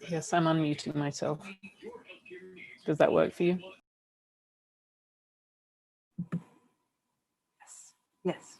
Yes, I'm unmuting myself. Does that work for you? Yes.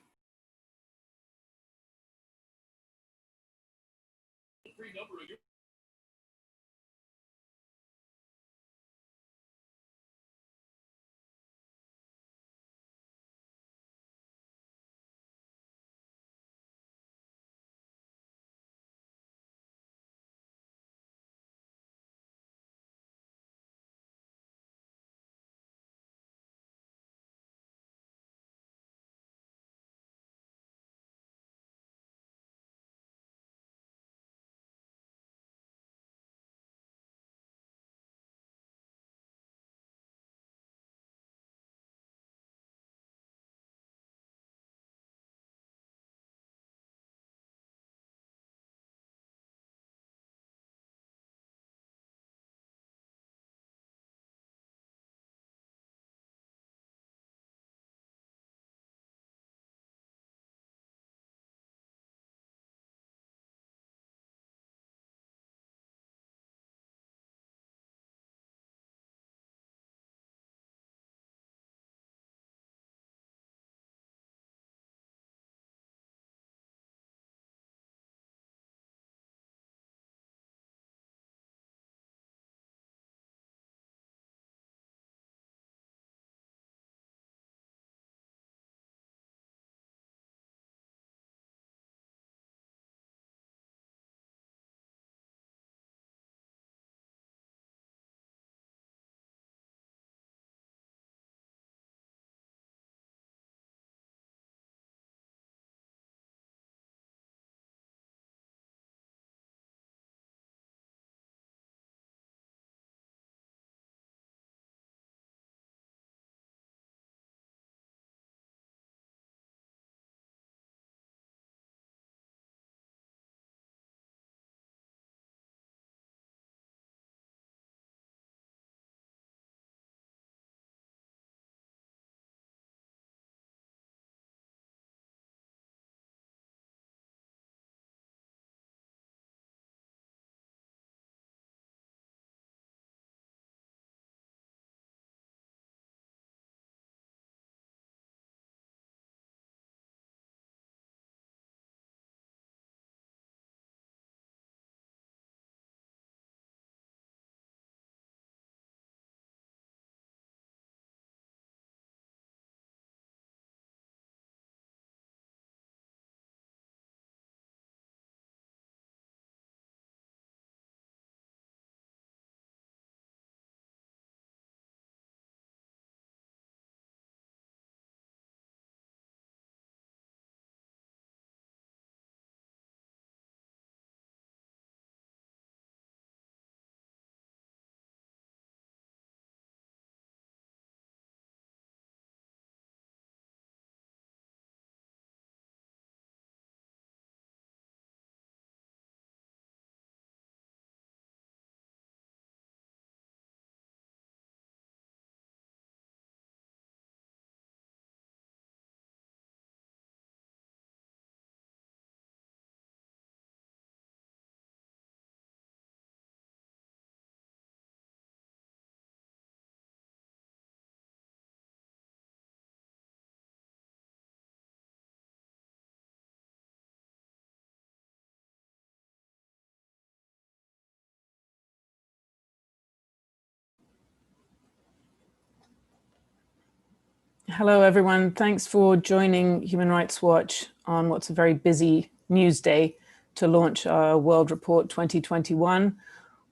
Hello, everyone. Thanks for joining Human Rights Watch on what's a very busy news day to launch our World Report 2021.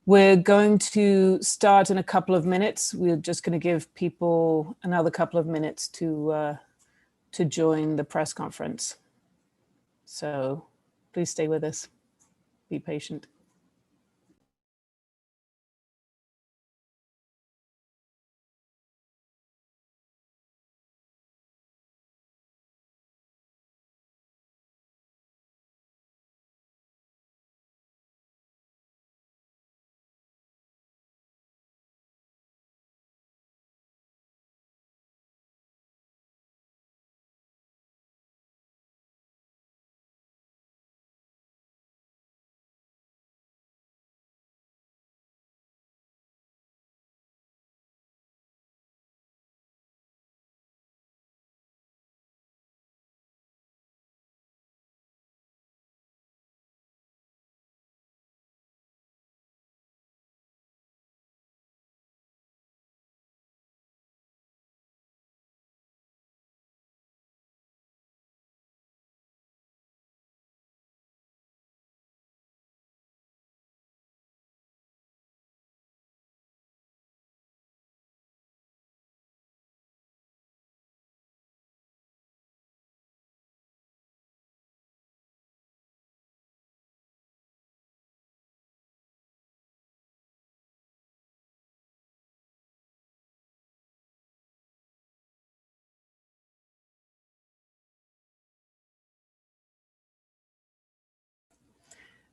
We're going to start in a couple of minutes. We're just going to give people another couple of minutes to join the press conference. So please stay with us. Be patient.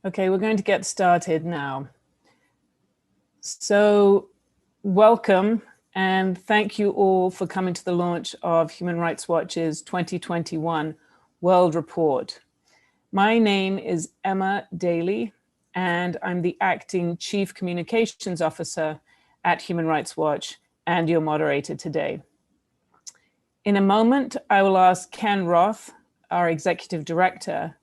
Okay, we're going to get started now. So welcome and thank you all for coming to the launch of Human Rights Watch's 2021 World Report. My name is Emma Daly and I'm the Acting Chief Communications Officer at Human Rights Watch and your moderator today. In a moment, I will ask Ken Roth, our Executive Director,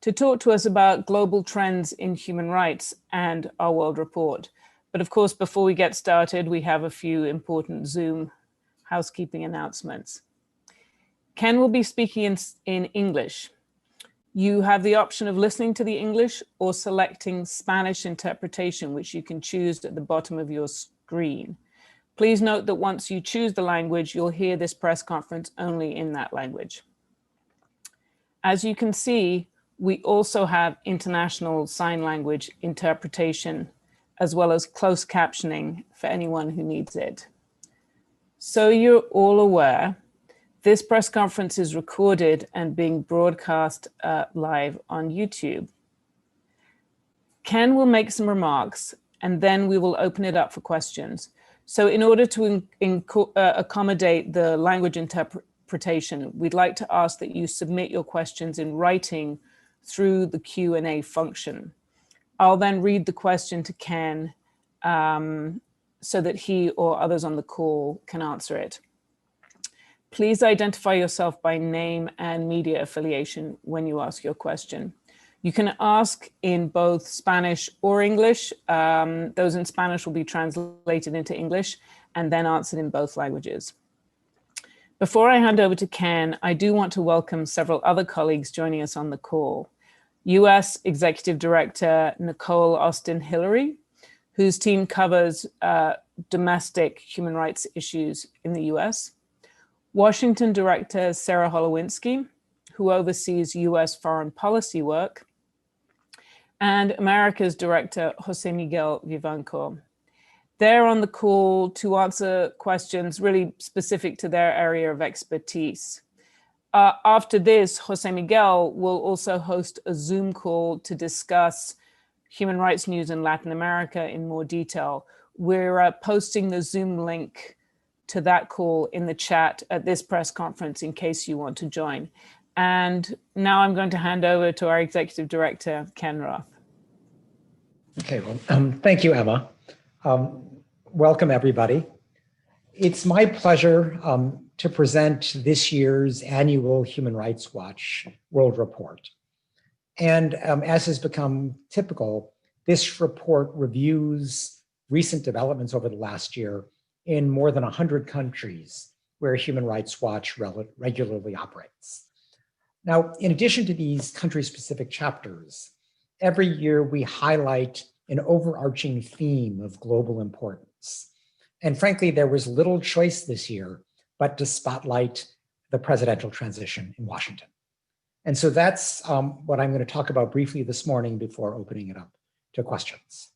to talk to us about global trends in human rights and our World Report. But of course, before we get started, we have a few important Zoom housekeeping announcements. Ken will be speaking in English. You have the option of listening to the English or selecting Spanish interpretation, which you can choose at the bottom of your screen. Please note that once you choose the language, you'll hear this press conference only in that language. As you can see, we also have international sign language interpretation, as well as closed captioning for anyone who needs it. So you're all aware, this press conference is recorded and being broadcast live on YouTube. Ken will make some remarks and then we will open it up for questions. So in order to accommodate the language interpretation, we'd like to ask that you submit your questions in writing through the Q&A function. I'll then read the question to Ken so that he or others on the call can answer it. Please identify yourself by name and media affiliation when you ask your question. You can ask in both Spanish or English. Those in Spanish will be translated into English and then answered in both languages. Before I hand over to Ken, I do want to welcome several other colleagues joining us on the call. US Executive Director Nicole Austin Hillary, whose team covers domestic human rights issues in the US. Washington Director Sarah Holowinski, who oversees US foreign policy work. And America's Director Jose Miguel Vivanco. They're on the call to answer questions really specific to their area of expertise. After this, Jose Miguel will also host a Zoom call to discuss human rights news in Latin America in more detail. We're posting the Zoom link to that call in the chat at this press conference in case you want to join. And now I'm going to hand over to our Executive Director, Ken Roth. Okay, well, thank you, Emma. Welcome, everybody. It's my pleasure to present this year's annual Human Rights Watch World Report. And as has become typical, this report reviews recent developments over the last year in more than 100 countries where Human Rights Watch regularly operates. Now, in addition to these country-specific chapters, every year we highlight an overarching theme of global importance. And frankly, there was little choice this year but to spotlight the presidential transition in Washington. And so that's what I'm going to talk about briefly this morning before opening it up to questions.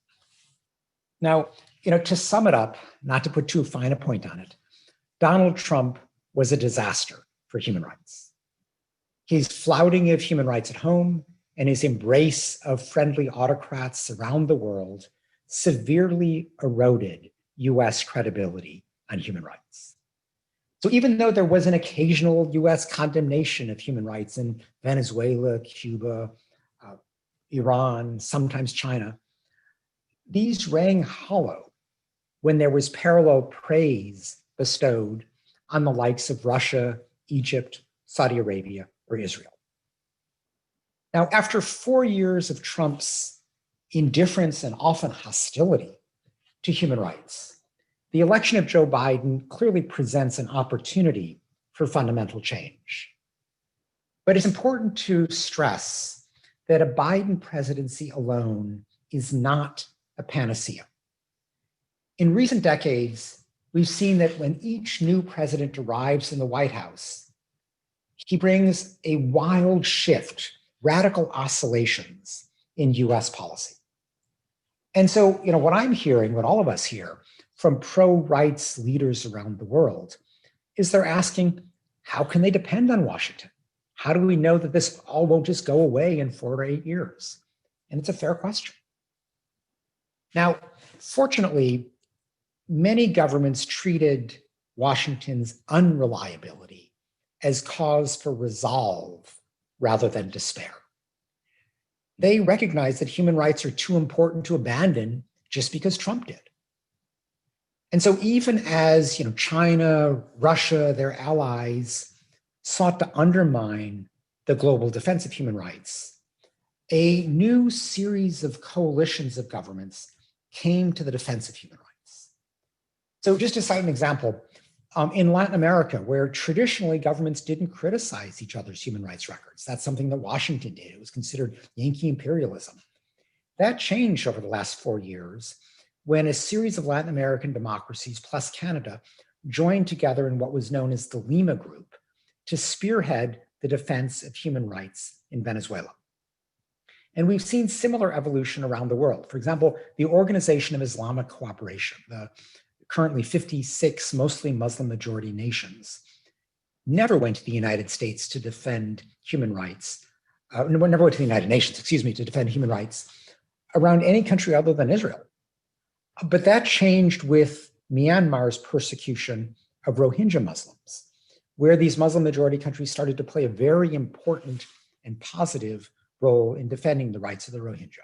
Now, to sum it up, not to put too fine a point on it, Donald Trump was a disaster for human rights. His flouting of human rights at home and his embrace of friendly autocrats around the world severely eroded US credibility on human rights. So even though there was an occasional US condemnation of human rights in Venezuela, Cuba, Iran, sometimes China, these rang hollow when there was parallel praise bestowed on the likes of Russia, Egypt, Saudi Arabia, or Israel. Now, after 4 years of Trump's indifference and often hostility to human rights, the election of Joe Biden clearly presents an opportunity for fundamental change. But it's important to stress that a Biden presidency alone is not a panacea. In recent decades, we've seen that when each new president arrives in the White House, he brings a wild shift, radical oscillations in US policy. And so, what I'm hearing, what all of us hear from pro-rights leaders around the world is they're asking, how can they depend on Washington? How do we know that this all won't just go away in 4 to 8 years? And it's a fair question. Now, fortunately, many governments treated Washington's unreliability as cause for resolve rather than despair. They recognize that human rights are too important to abandon just because Trump did. And so even as China, Russia, their allies sought to undermine the global defense of human rights, a new series of coalitions of governments came to the defense of human rights. So just to cite an example, in Latin America, where traditionally governments didn't criticize each other's human rights records, that's something that Washington did. It was considered Yankee imperialism. That changed over the last 4 years when a series of Latin American democracies plus Canada joined together in what was known as the Lima Group to spearhead the defense of human rights in Venezuela. And we've seen similar evolution around the world. For example, the Organization of Islamic Cooperation, the currently 56 mostly Muslim majority nations, never went to the United States to defend human rights, never went to the United Nations, to defend human rights around any country other than Israel. But that changed with Myanmar's persecution of Rohingya Muslims, where these Muslim majority countries started to play a very important and positive role in defending the rights of the Rohingya.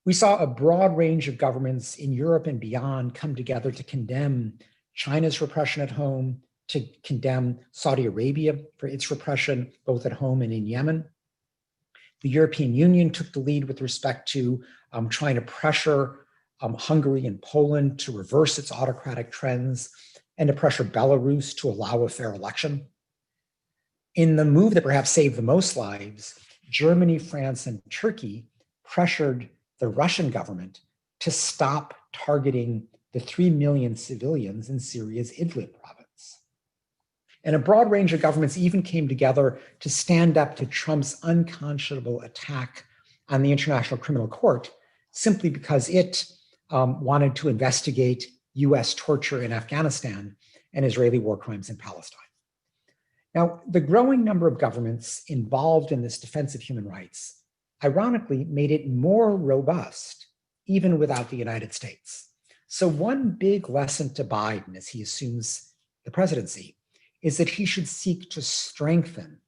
We saw a broad range of governments in Europe and beyond come together to condemn China's repression at home, to condemn Saudi Arabia for its repression, both at home and in Yemen. The European Union took the lead with respect to trying to pressure Hungary and Poland to reverse its autocratic trends and to pressure Belarus to allow a fair election. In the move that perhaps saved the most lives, Germany, France, and Turkey pressured the Russian government to stop targeting the 3 million civilians in Syria's Idlib province. And a broad range of governments even came together to stand up to Trump's unconscionable attack on the International Criminal Court simply because it wanted to investigate US torture in Afghanistan and Israeli war crimes in Palestine. Now, the growing number of governments involved in this defense of human rights, ironically, made it more robust, even without the United States. So one big lesson to Biden as he assumes the presidency is that he should seek to strengthen,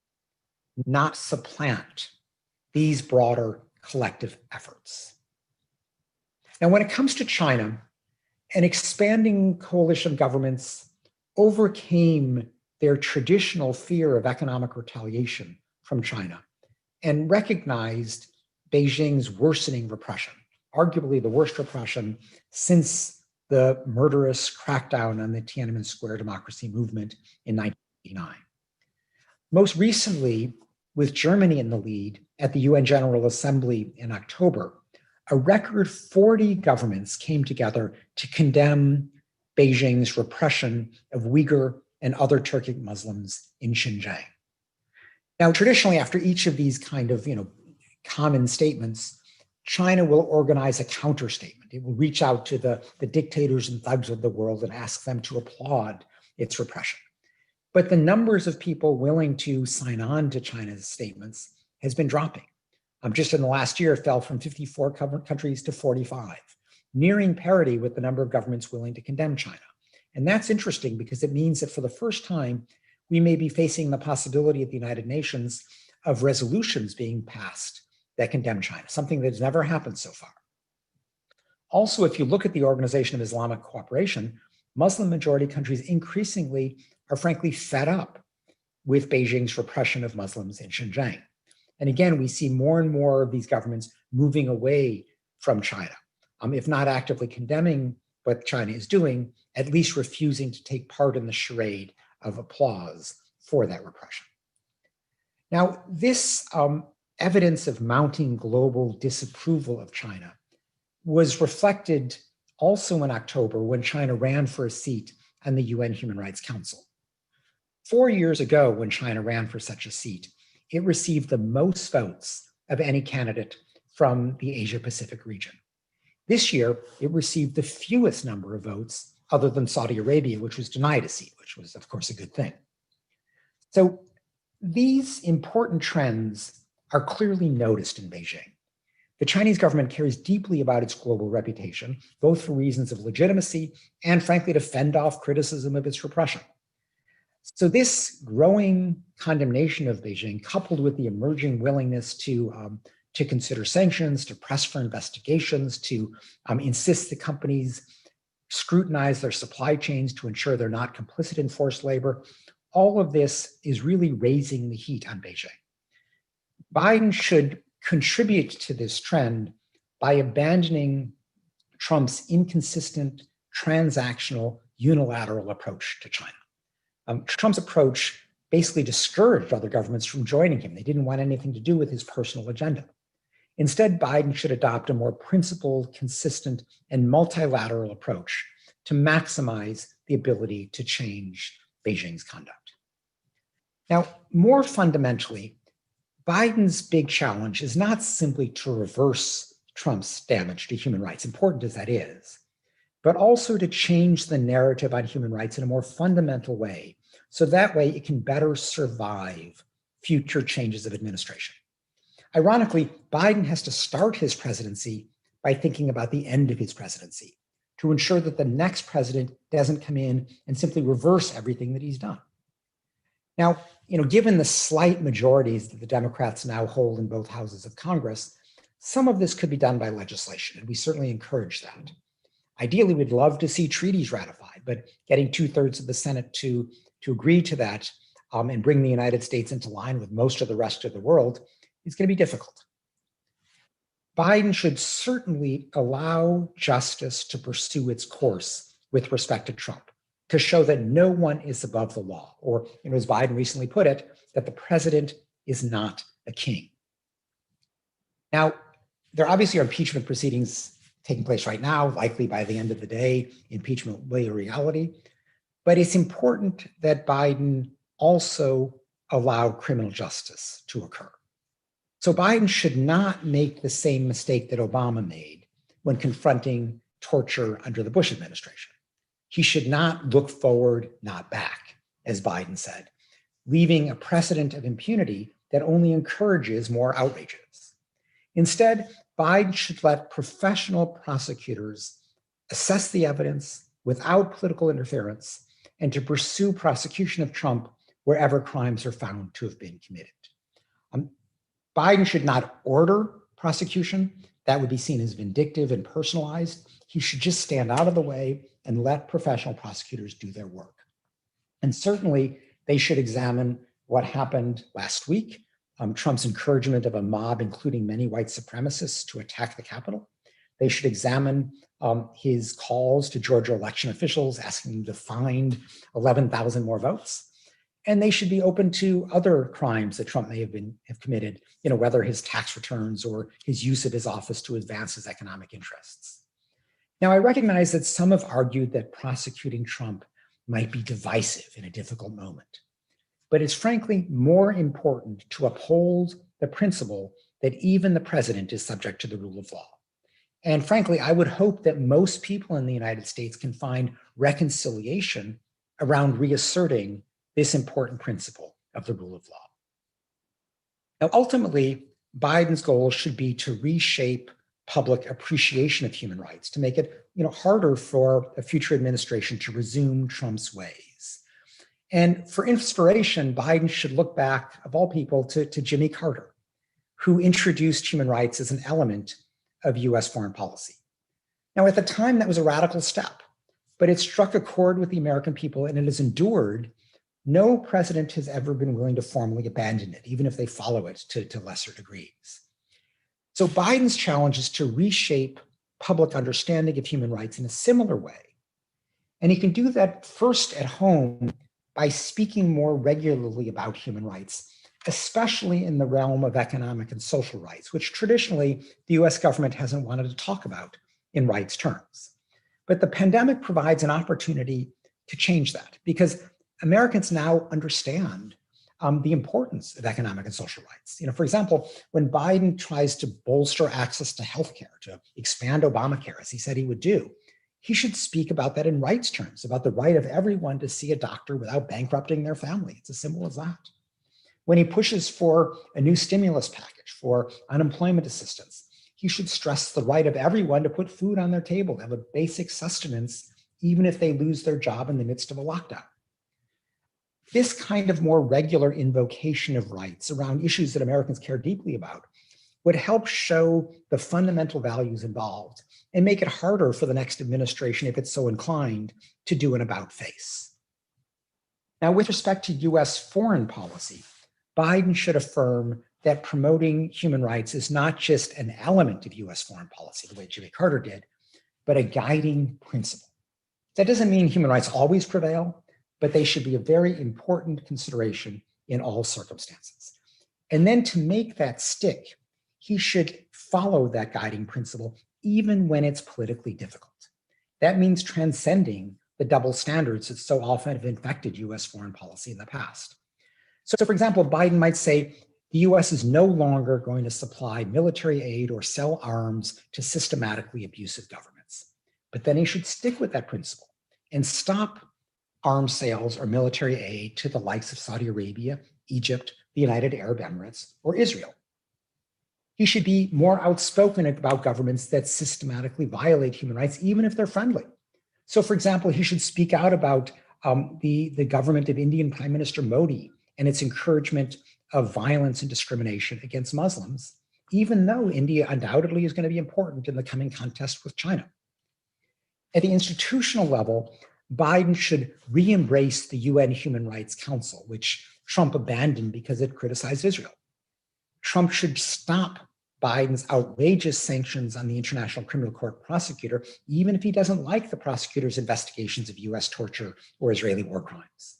not supplant, these broader collective efforts. Now, when it comes to China, an expanding coalition of governments overcame their traditional fear of economic retaliation from China and recognized Beijing's worsening repression, arguably the worst repression since the murderous crackdown on the Tiananmen Square democracy movement in 1989. Most recently, with Germany in the lead at the UN General Assembly in October, a record 40 governments came together to condemn Beijing's repression of Uyghur and other Turkic Muslims in Xinjiang. Now, traditionally, after each of these kind of common statements, China will organize a counter statement. It will reach out to the dictators and thugs of the world and ask them to applaud its repression. But the numbers of people willing to sign on to China's statements has been dropping. Just in the last year, it fell from 54 countries to 45, nearing parity with the number of governments willing to condemn China. And that's interesting because it means that for the first time, we may be facing the possibility at the United Nations of resolutions being passed that condemn China, something that has never happened so far. Also, if you look at the Organization of Islamic Cooperation, Muslim majority countries increasingly are frankly fed up with Beijing's repression of Muslims in Xinjiang. And again, we see more and more of these governments moving away from China, if not actively condemning what China is doing, at least refusing to take part in the charade of applause for that repression. Now, this evidence of mounting global disapproval of China was reflected also in October when China ran for a seat on the UN Human Rights Council. 4 years ago, when China ran for such a seat, it received the most votes of any candidate from the Asia-Pacific region. This year, it received the fewest number of votes other than Saudi Arabia, which was denied a seat, which was, of course, a good thing. So these important trends are clearly noticed in Beijing. The Chinese government cares deeply about its global reputation, both for reasons of legitimacy and, frankly, to fend off criticism of its repression. So this growing condemnation of Beijing, coupled with the emerging willingness to consider sanctions, to press for investigations, to insist that companies scrutinize their supply chains to ensure they're not complicit in forced labor, all of this is really raising the heat on Beijing. Biden should contribute to this trend by abandoning Trump's inconsistent, transactional, unilateral approach to China. Trump's approach basically discouraged other governments from joining him. They didn't want anything to do with his personal agenda. Instead, Biden should adopt a more principled, consistent, and multilateral approach to maximize the ability to change Beijing's conduct. Now, more fundamentally, Biden's big challenge is not simply to reverse Trump's damage to human rights, important as that is, but also to change the narrative on human rights in a more fundamental way, so that way it can better survive future changes of administration. Ironically, Biden has to start his presidency by thinking about the end of his presidency to ensure that the next president doesn't come in and simply reverse everything that he's done. Now, given the slight majorities that the Democrats now hold in both houses of Congress, some of this could be done by legislation, and we certainly encourage that. Ideally, we'd love to see treaties ratified, but getting 2/3 of the Senate to agree to that and bring the United States into line with most of the rest of the world is going to be difficult. Biden should certainly allow justice to pursue its course with respect to Trump, to show that no one is above the law, or as Biden recently put it, that the president is not a king. Now, there obviously are impeachment proceedings taking place right now. Likely by the end of the day, impeachment will be a reality. But it's important that Biden also allow criminal justice to occur. So Biden should not make the same mistake that Obama made when confronting torture under the Bush administration. He should not look forward, not back, as Biden said, leaving a precedent of impunity that only encourages more outrages. Instead, Biden should let professional prosecutors assess the evidence without political interference and to pursue prosecution of Trump wherever crimes are found to have been committed. Biden should not order prosecution. That would be seen as vindictive and personalized. He should just stand out of the way and let professional prosecutors do their work. And certainly, they should examine what happened last week, Trump's encouragement of a mob, including many white supremacists, to attack the Capitol. They should examine his calls to Georgia election officials, asking them to find 11,000 more votes. And they should be open to other crimes that Trump may have committed, whether his tax returns or his use of his office to advance his economic interests. Now, I recognize that some have argued that prosecuting Trump might be divisive in a difficult moment. But it's frankly more important to uphold the principle that even the president is subject to the rule of law. And frankly, I would hope that most people in the United States can find reconciliation around reasserting this important principle of the rule of law. Now, ultimately, Biden's goal should be to reshape public appreciation of human rights, to make it harder for a future administration to resume Trump's ways. And for inspiration, Biden should look back, of all people, to Jimmy Carter, who introduced human rights as an element of US foreign policy. Now, at the time, that was a radical step, but it struck a chord with the American people and it has endured. No president has ever been willing to formally abandon it, even if they follow it to lesser degrees. So Biden's challenge is to reshape public understanding of human rights in a similar way. And he can do that first at home by speaking more regularly about human rights, especially in the realm of economic and social rights, which traditionally the US government hasn't wanted to talk about in rights terms. But the pandemic provides an opportunity to change that, because Americans now understand the importance of economic and social rights. For example, when Biden tries to bolster access to healthcare, to expand Obamacare, as he said he would do, he should speak about that in rights terms, about the right of everyone to see a doctor without bankrupting their family. It's as simple as that. When he pushes for a new stimulus package for unemployment assistance, he should stress the right of everyone to put food on their table, to have a basic sustenance, even if they lose their job in the midst of a lockdown. This kind of more regular invocation of rights around issues that Americans care deeply about would help show the fundamental values involved and make it harder for the next administration, if it's so inclined, to do an about-face. Now, with respect to US foreign policy, Biden should affirm that promoting human rights is not just an element of US foreign policy, the way Jimmy Carter did, but a guiding principle. That doesn't mean human rights always prevail, but they should be a very important consideration in all circumstances. And then to make that stick, he should follow that guiding principle even when it's politically difficult. That means transcending the double standards that so often have infected US foreign policy in the past. So for example, Biden might say, the US is no longer going to supply military aid or sell arms to systematically abusive governments. But then he should stick with that principle and stop arms sales or military aid to the likes of Saudi Arabia, Egypt, the United Arab Emirates, or Israel. He should be more outspoken about governments that systematically violate human rights, even if they're friendly. So for example, he should speak out about the government of Indian Prime Minister Modi and its encouragement of violence and discrimination against Muslims, even though India undoubtedly is going to be important in the coming contest with China. At the institutional level, Biden should re-embrace the UN Human Rights Council, which Trump abandoned because it criticized Israel. Trump should stop Biden's outrageous sanctions on the International Criminal Court prosecutor, even if he doesn't like the prosecutor's investigations of US torture or Israeli war crimes.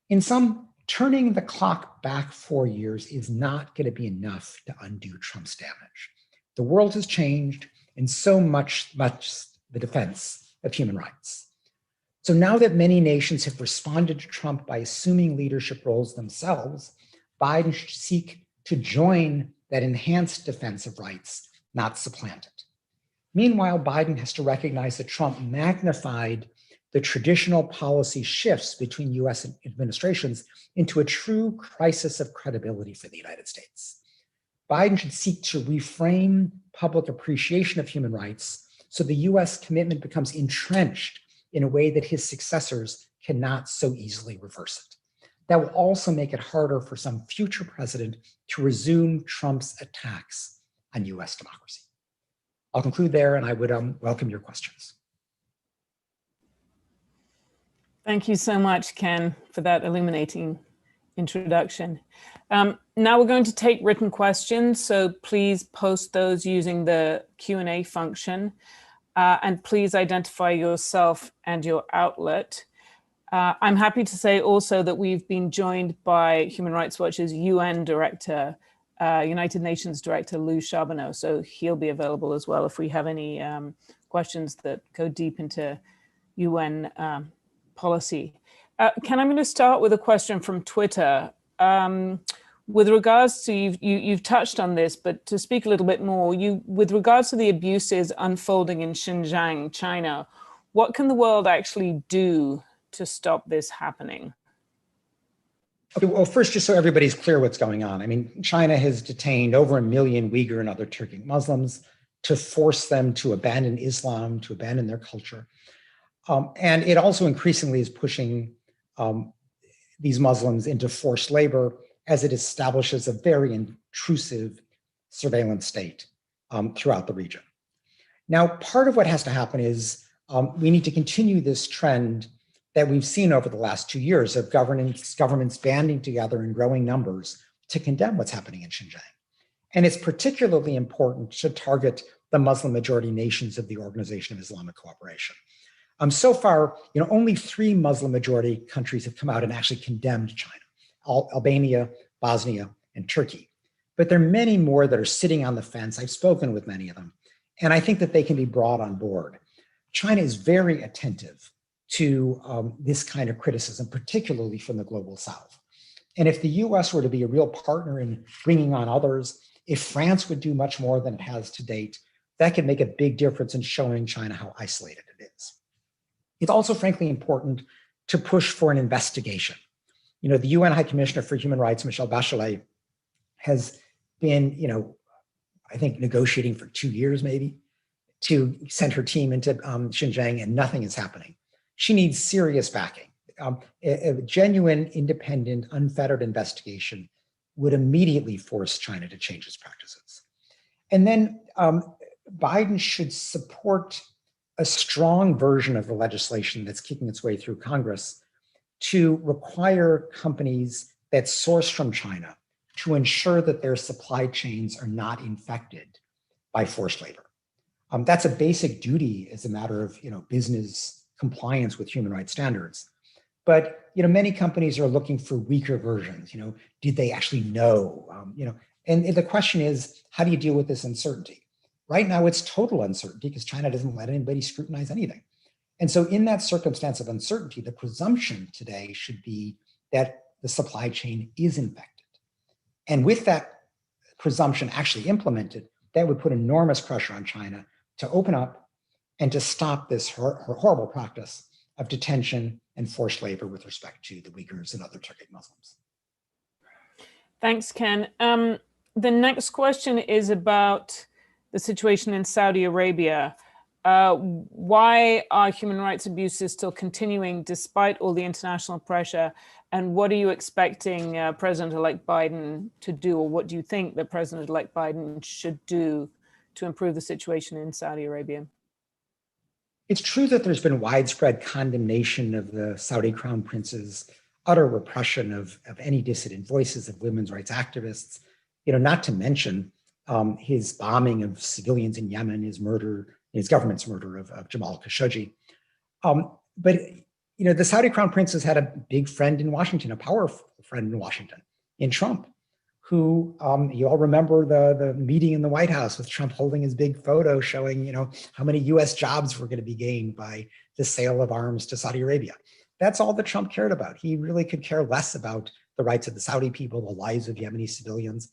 In sum, turning the clock back 4 years is not going to be enough to undo Trump's damage. The world has changed, and so much the defense of human rights. So now that many nations have responded to Trump by assuming leadership roles themselves, Biden should seek to join that enhanced defense of rights, not supplant it. Meanwhile, Biden has to recognize that Trump magnified the traditional policy shifts between US administrations into a true crisis of credibility for the United States. Biden should seek to reframe public appreciation of human rights so the US commitment becomes entrenched in a way that his successors cannot so easily reverse it. That will also make it harder for some future president to resume Trump's attacks on US democracy. I'll conclude there, and I would welcome your questions. Thank you so much, Ken, for that illuminating introduction. Now we're going to take written questions, so please post those using the Q&A function, and please identify yourself and your outlet. I'm happy to say also that we've been joined by Human Rights Watch's UN Director, United Nations Director Lou Charbonneau, so he'll be available as well if we have any questions that go deep into UN policy. Ken, I'm going to start with a question from Twitter. With regards to, you've touched on this, but to speak a little bit more, with regards to the abuses unfolding in Xinjiang, China, what can the world actually do to stop this happening? Okay, well, first, just so everybody's clear what's going on. I mean, China has detained over 1 million Uyghur and other Turkic Muslims to force them to abandon Islam, to abandon their culture. And it also increasingly is pushing these Muslims into forced labor as it establishes a very intrusive surveillance state throughout the region. Now, part of what has to happen is we need to continue this trend that we've seen over the last 2 years of governments banding together in growing numbers to condemn what's happening in Xinjiang. And it's particularly important to target the Muslim majority nations of the Organization of Islamic Cooperation. So far, only 3 Muslim majority countries have come out and actually condemned China: Albania, Bosnia, and Turkey. But there are many more that are sitting on the fence. I've spoken with many of them, and I think that they can be brought on board. China is very attentive to this kind of criticism, particularly from the global South. And if the US were to be a real partner in bringing on others, if France would do much more than it has to date, that could make a big difference in showing China how isolated it is. It's also, frankly, important to push for an investigation. The UN High Commissioner for Human Rights, Michelle Bachelet, has been, I think, negotiating for 2 years maybe to send her team into Xinjiang, and nothing is happening. She needs serious backing. A genuine, independent, unfettered investigation would immediately force China to change its practices. And then Biden should support a strong version of the legislation that's kicking its way through Congress to require companies that source from China to ensure that their supply chains are not infected by forced labor. That's a basic duty as a matter of business compliance with human rights standards. But many companies are looking for weaker versions. Did they actually know? And the question is, how do you deal with this uncertainty? Right now, it's total uncertainty because China doesn't let anybody scrutinize anything. And so in that circumstance of uncertainty, the presumption today should be that the supply chain is infected. And with that presumption actually implemented, that would put enormous pressure on China to open up and to stop this horrible practice of detention and forced labor with respect to the Uyghurs and other Turkic Muslims. Thanks, Ken. The next question is about the situation in Saudi Arabia. Why are human rights abuses still continuing despite all the international pressure? And what are you expecting President-elect Biden to do, or what do you think that President-elect Biden should do to improve the situation in Saudi Arabia? It's true that there's been widespread condemnation of the Saudi crown prince's utter repression of any dissident voices, of women's rights activists, not to mention his bombing of civilians in Yemen, his government's murder of Jamal Khashoggi. But the Saudi crown prince has had a big friend in Washington, a powerful friend in Washington, in Trump, who you all remember the meeting in the White House with Trump holding his big photo showing, how many US jobs were going to be gained by the sale of arms to Saudi Arabia. That's all that Trump cared about. He really could care less about the rights of the Saudi people, the lives of Yemeni civilians.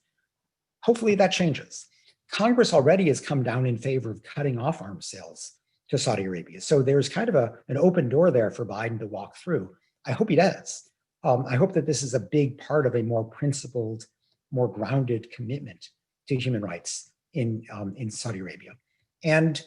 Hopefully that changes. Congress already has come down in favor of cutting off arms sales to Saudi Arabia. So there's kind of an open door there for Biden to walk through. I hope he does. I hope that this is a big part of a more principled, more grounded commitment to human rights in Saudi Arabia. And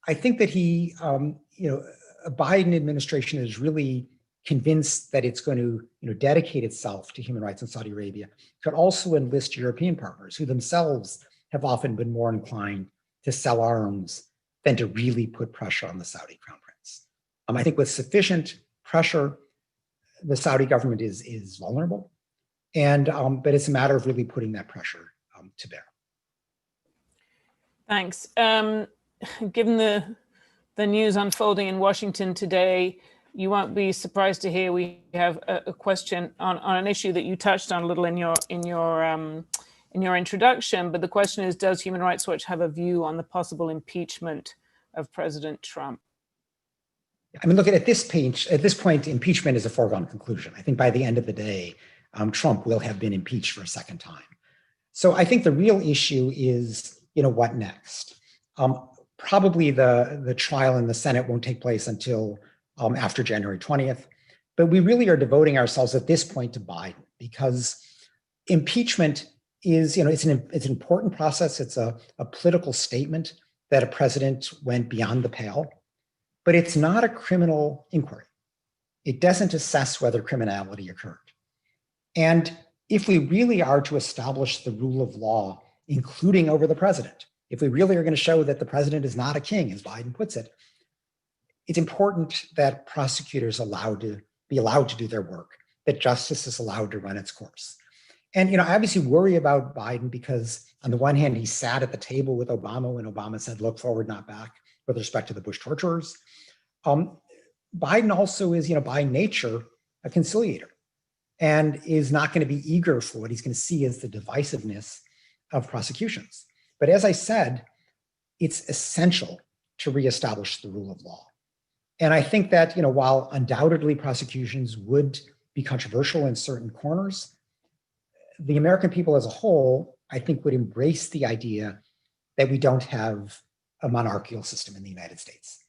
I think that a Biden administration is really convinced that it's going to dedicate itself to human rights in Saudi Arabia, could also enlist European partners who themselves have often been more inclined to sell arms than to really put pressure on the Saudi crown prince. I think with sufficient pressure, the Saudi government is vulnerable, but it's a matter of really putting that pressure to bear. Thanks. Given the news unfolding in Washington today, you won't be surprised to hear we have a question on an issue that you touched on a little in your introduction. But the question is, does Human Rights Watch have a view on the possible impeachment of President Trump? I mean, look, at this point, impeachment is a foregone conclusion. I think by the end of the day, Trump will have been impeached for a second time. So I think the real issue is, what next? Probably the trial in the Senate won't take place until after January 20th. But we really are devoting ourselves at this point to Biden, because impeachment is, it's an important process. It's a political statement that a president went beyond the pale, but it's not a criminal inquiry. It doesn't assess whether criminality occurred. And if we really are to establish the rule of law, including over the president, if we really are going to show that the president is not a king, as Biden puts it, it's important that prosecutors be allowed to do their work, that justice is allowed to run its course. And I obviously worry about Biden because on the one hand, he sat at the table with Obama when Obama said, look forward, not back, with respect to the Bush torturers. Biden also is, by nature, a conciliator, and is not going to be eager for what he's going to see as the divisiveness of prosecutions. But as I said, it's essential to reestablish the rule of law. And I think that, while undoubtedly prosecutions would be controversial in certain corners, the American people as a whole, I think, would embrace the idea that we don't have a monarchical system in the United States,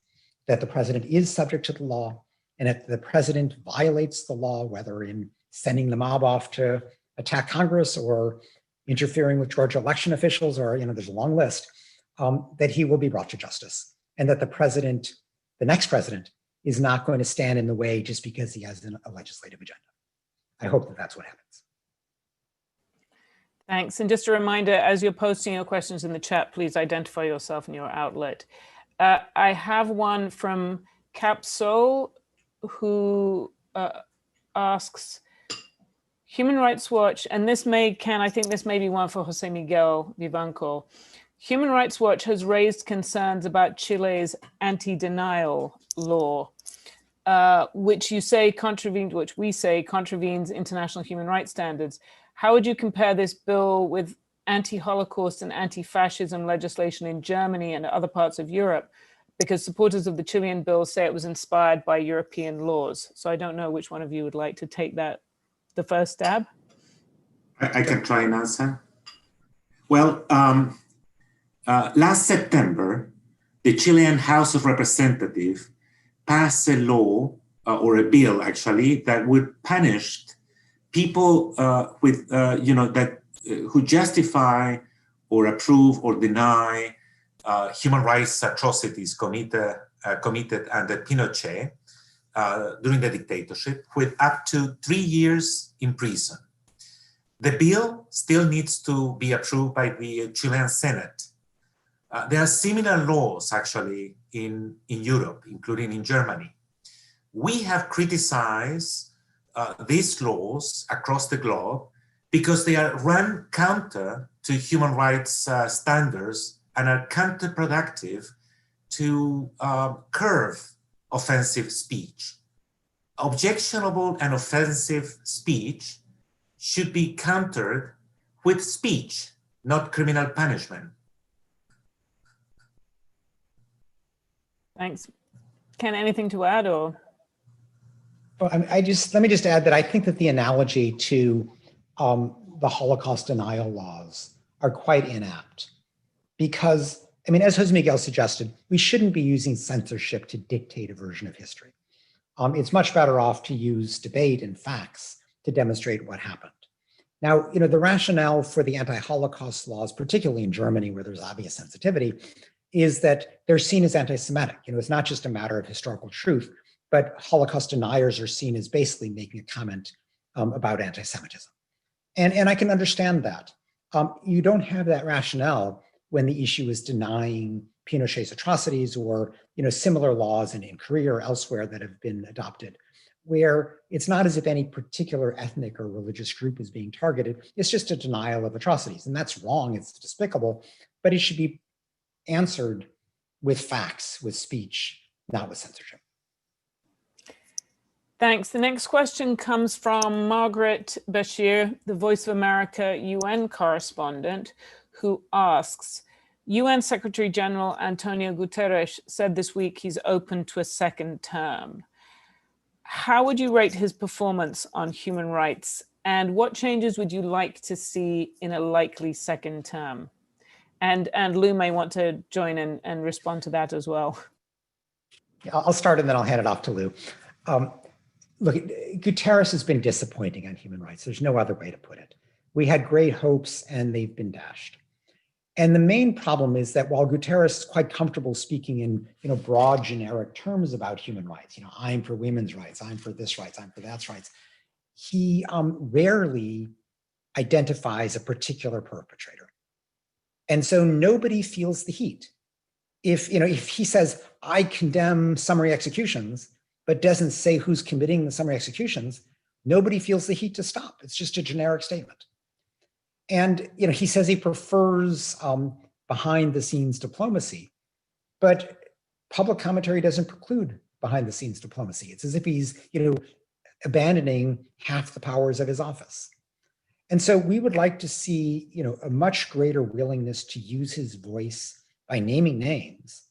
that the president is subject to the law, and if the president violates the law, whether in sending the mob off to attack Congress or interfering with Georgia election officials, or, there's a long list, that he will be brought to justice, and that the next president, is not going to stand in the way just because he has a legislative agenda. I hope that that's what happens. Thanks. And just a reminder, as you're posting your questions in the chat, please identify yourself and your outlet. I have one from Capsol, who asks, Human Rights Watch, and I think this may be one for Jose Miguel Vivanco. Human Rights Watch has raised concerns about Chile's anti-denial law, which we say contravenes international human rights standards. How would you compare this bill with anti-Holocaust and anti-fascism legislation in Germany and other parts of Europe? Because supporters of the Chilean bill say it was inspired by European laws. So I don't know which one of you would like to take the first stab. I can try and answer. Well, last September, the Chilean House of Representatives passed a law, or a bill actually, that would punish people who justify or approve or deny human rights atrocities committed under Pinochet during the dictatorship, with up to 3 years in prison. The bill still needs to be approved by the Chilean Senate. There are similar laws actually in Europe, including in Germany. We have criticized these laws across the globe because they are run counter to human rights standards and are counterproductive to curb offensive speech. Objectionable and offensive speech should be countered with speech, not criminal punishment. Thanks. Ken, anything to add, or? Well, let me just add that I think that the analogy to the Holocaust denial laws are quite inapt, because, as Jose Miguel suggested, we shouldn't be using censorship to dictate a version of history. It's much better off to use debate and facts to demonstrate what happened. Now, the rationale for the anti-Holocaust laws, particularly in Germany, where there's obvious sensitivity, is that they're seen as anti-Semitic. It's not just a matter of historical truth, but Holocaust deniers are seen as basically making a comment about anti-Semitism. And I can understand that. You don't have that rationale when the issue is denying Pinochet's atrocities, or similar laws in Korea or elsewhere that have been adopted, where it's not as if any particular ethnic or religious group is being targeted. It's just a denial of atrocities. And that's wrong, it's despicable, but it should be answered with facts, with speech, not with censorship. Thanks. The next question comes from Margaret Bashir, the Voice of America UN correspondent, who asks, UN Secretary General Antonio Guterres said this week he's open to a second term. How would you rate his performance on human rights, and what changes would you like to see in a likely second term? And Lou may want to join in and respond to that as well. I'll start and then I'll hand it off to Lou. Look, Guterres has been disappointing on human rights. There's no other way to put it. We had great hopes and they've been dashed. And the main problem is that while Guterres is quite comfortable speaking in broad generic terms about human rights, I'm for women's rights, I'm for this rights, I'm for that rights, he rarely identifies a particular perpetrator. And so nobody feels the heat. If he says, I condemn summary executions, but doesn't say who's committing the summary executions, nobody feels the heat to stop. It's just a generic statement. And he says he prefers behind the scenes diplomacy, but public commentary doesn't preclude behind the scenes diplomacy. It's as if he's abandoning half the powers of his office. And so we would like to see a much greater willingness to use his voice by naming names,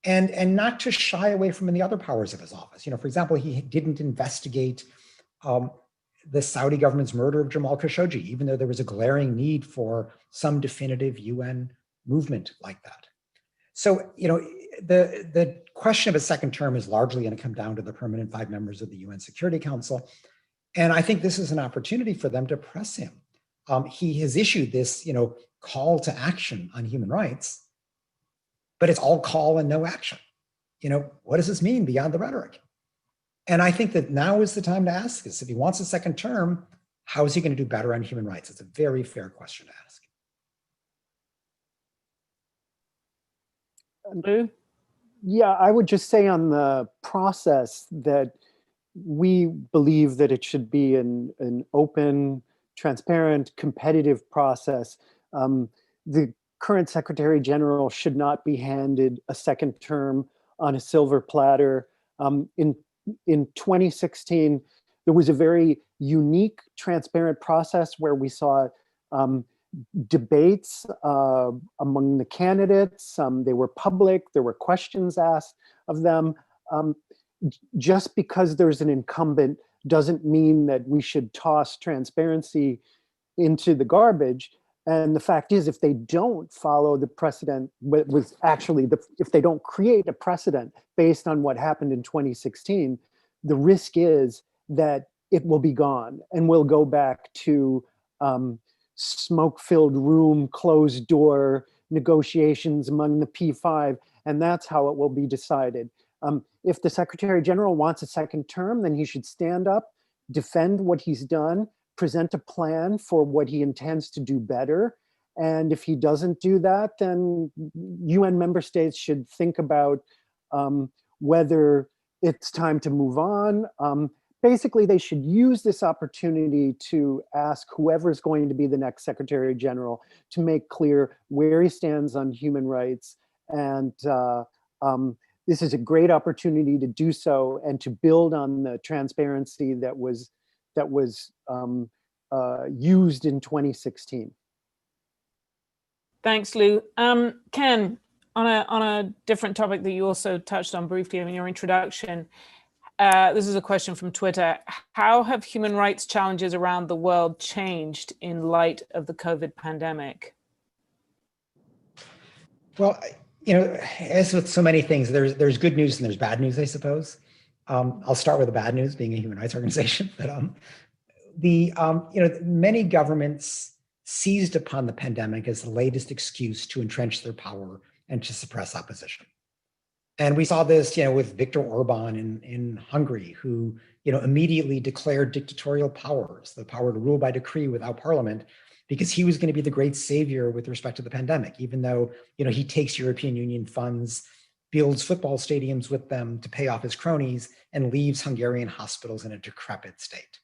and not to shy away from the other powers of his office. For example, he didn't investigate the Saudi government's murder of Jamal Khashoggi, even though there was a glaring need for some definitive UN movement like that. So, the question of a second term is largely going to come down to the permanent 5 members of the UN Security Council. And I think this is an opportunity for them to press him he has issued this, call to action on human rights, but it's all call and no action. What does this mean beyond the rhetoric? And I think that now is the time to ask this. If he wants a second term, how is he going to do better on human rights? It's a very fair question to ask. Lou? Yeah, I would just say on the process that we believe that it should be an open, transparent, competitive process. The current Secretary General should not be handed a second term on a silver platter. In 2016, there was a very unique, transparent process where we saw debates among the candidates. They were public. There were questions asked of them. Just because there's an incumbent doesn't mean that we should toss transparency into the garbage. And the fact is, if they don't follow the precedent, if they don't create a precedent based on what happened in 2016, the risk is that it will be gone and we'll go back to smoke-filled room, closed door negotiations among the P5, and that's how it will be decided. If the Secretary General wants a second term, then he should stand up, defend what he's done, present a plan for what he intends to do better. And if he doesn't do that, then UN member states should think about whether it's time to move on. Basically, they should use this opportunity to ask whoever's going to be the next Secretary General to make clear where he stands on human rights. And this is a great opportunity to do so and to build on the transparency that was used in 2016. Thanks, Lou. Ken, on a different topic that you also touched on briefly in your introduction, this is a question from Twitter. How have human rights challenges around the world changed in light of the COVID pandemic? Well, as with so many things, there's good news and there's bad news, I suppose. I'll start with the bad news, being a human rights organization. But many governments seized upon the pandemic as the latest excuse to entrench their power and to suppress opposition. And we saw this, with Viktor Orban in Hungary, who, immediately declared dictatorial powers, the power to rule by decree without parliament, because he was going to be the great savior with respect to the pandemic, even though, he takes European Union funds, builds football stadiums with them to pay off his cronies, and leaves Hungarian hospitals in a decrepit state.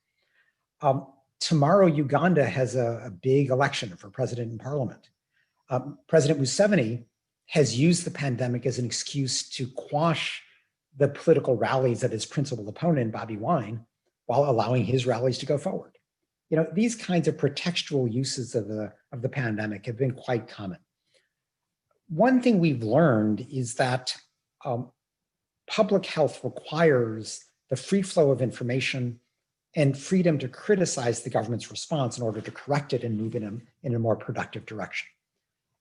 Tomorrow, Uganda has a big election for president and parliament. President Museveni has used the pandemic as an excuse to quash the political rallies of his principal opponent, Bobi Wine, while allowing his rallies to go forward. These kinds of pretextual uses of the pandemic have been quite common. One thing we've learned is that public health requires the free flow of information and freedom to criticize the government's response in order to correct it and move in a more productive direction.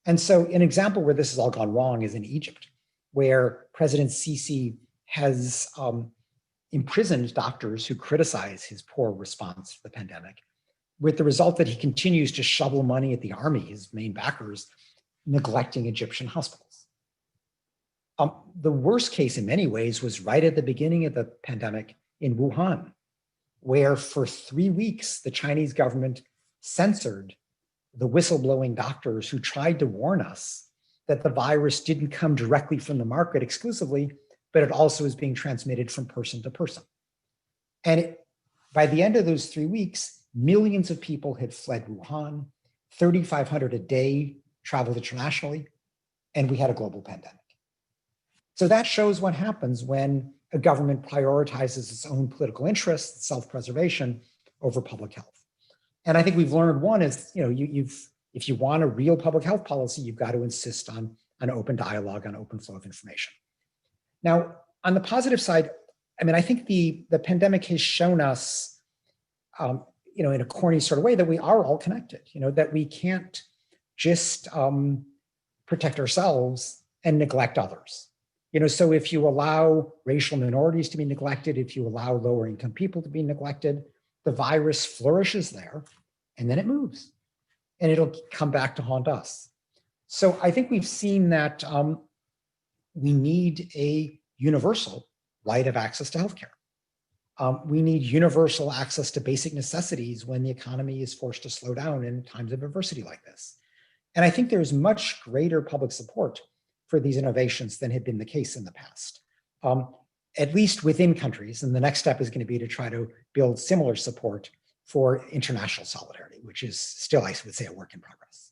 And so an example where this has all gone wrong is in Egypt, where President Sisi has imprisoned doctors who criticize his poor response to the pandemic, with the result that he continues to shovel money at the army, his main backers, neglecting Egyptian hospitals. The worst case in many ways was right at the beginning of the pandemic in Wuhan, where for 3 weeks, the Chinese government censored the whistleblowing doctors who tried to warn us that the virus didn't come directly from the market exclusively, but it also is being transmitted from person to person. And by the end of those 3 weeks, millions of people had fled Wuhan, 3,500 a day traveled internationally, and we had a global pandemic. So that shows what happens when a government prioritizes its own political interests, self-preservation, over public health. And I think we've learned one is, if you want a real public health policy, you've got to insist on an open dialogue, on open flow of information. Now, on the positive side, I think the pandemic has shown us, in a corny sort of way, that we are all connected, that we can't just protect ourselves and neglect others. So if you allow racial minorities to be neglected, if you allow lower income people to be neglected, the virus flourishes there and then it moves. and it'll come back to haunt us. So I think we've seen that we need a universal right of access to healthcare. We need universal access to basic necessities when the economy is forced to slow down in times of adversity like this. And I think there's much greater public support for these innovations than had been the case in the past, at least within countries. And the next step is going to be to try to build similar support for international solidarity, which is still, I would say, a work in progress.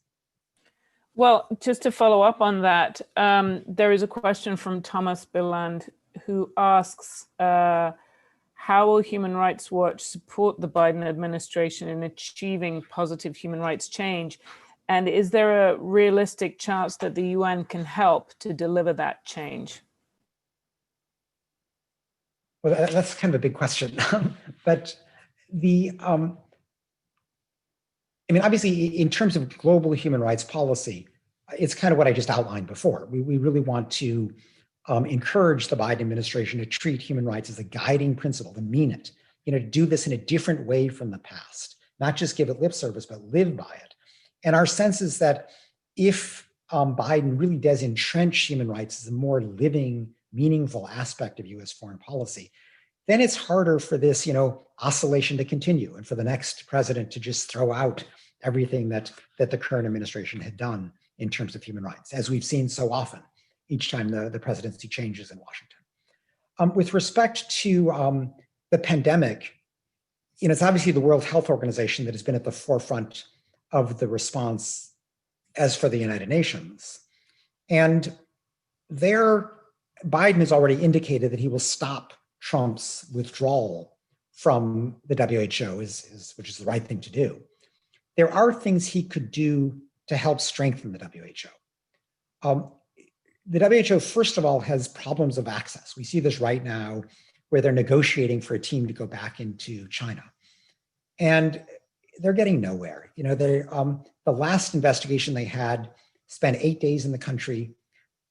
Well, just to follow up on that, there is a question from Thomas Billand who asks, how will Human Rights Watch support the Biden administration in achieving positive human rights change? And is there a realistic chance that the UN can help to deliver that change? Well, that's kind of a big question. But obviously, in terms of global human rights policy, it's kind of what I just outlined before. We really want to encourage the Biden administration to treat human rights as a guiding principle, to mean it, to do this in a different way from the past, not just give it lip service, but live by it. And our sense is that if Biden really does entrench human rights as a more living, meaningful aspect of US foreign policy, then it's harder for this, oscillation to continue and for the next president to just throw out everything that the current administration had done in terms of human rights, as we've seen so often each time the presidency changes in Washington. With respect to the pandemic, it's obviously the World Health Organization that has been at the forefront of the response as for the United Nations. And Biden has already indicated that he will stop Trump's withdrawal from the WHO, which is the right thing to do. There are things he could do to help strengthen the WHO. The WHO, first of all, has problems of access. We see this right now where they're negotiating for a team to go back into China. And they're getting nowhere. The last investigation they had spent 8 days in the country.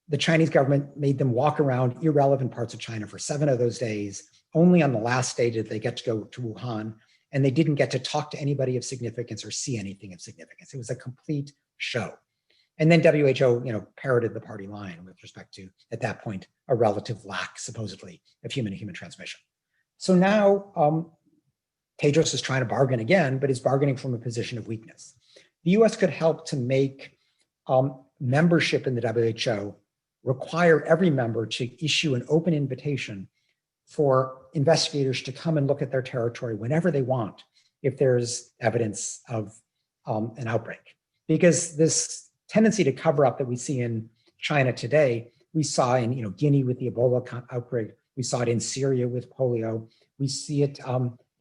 The Chinese government made them walk around irrelevant parts of China for 7 of those days. Only on the last day did they get to go to Wuhan, and they didn't get to talk to anybody of significance or see anything of significance. It was a complete show. And then WHO, parroted the party line with respect to, at that point, a relative lack, supposedly, of human-to-human transmission. So now Tedros is trying to bargain again, but is bargaining from a position of weakness. The US could help to make membership in the WHO require every member to issue an open invitation for investigators to come and look at their territory whenever they want if there's evidence of an outbreak. Because this tendency to cover up that we see in China today, we saw in Guinea with the Ebola outbreak, we saw it in Syria with polio, we see it